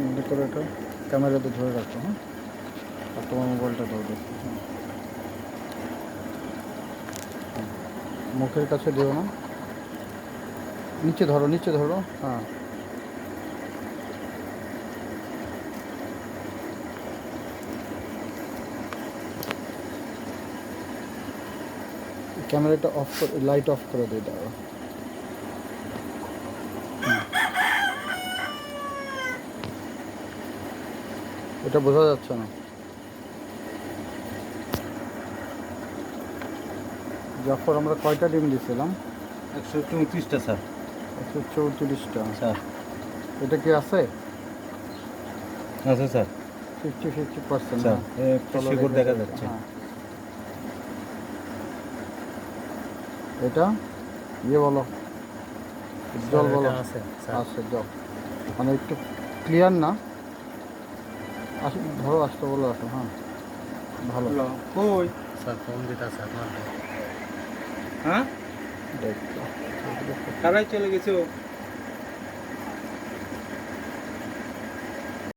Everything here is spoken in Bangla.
মনে করে এটা ক্যামেরাতে ধরে রাখো, হ্যাঁ? আর তোমার মোবাইলটা দাও দেখো। হ্যাঁ, মুখের কাছে দিও না, নিচে ধরো, নিচে ধরো। হ্যাঁ, ক্যামেরাটা অফ করে, লাইট অফ করে দিয়ে দাও। এটা বোঝা যাচ্ছে না। জাফর, আমরা কয়টা ডিম দিয়েছিলাম? 134টা স্যার। 134টা স্যার এটা কি আছে? আচ্ছা স্যার। 50-50%। স্যার হ্যাঁ, একটু শিকড় দেখা যাচ্ছে। হ্যাঁ, এটা ইয়ে বলো, জল বলো। আছে স্যার। আচ্ছা, জল মানে একটু ক্লিয়ার না। ধরো, আসতে বলো, আসো। হ্যাঁ, ভালো। কই স্যার ফোন দিতে আছে আপনার? হ্যাঁ, দেখো, কারাই চলে গেছো?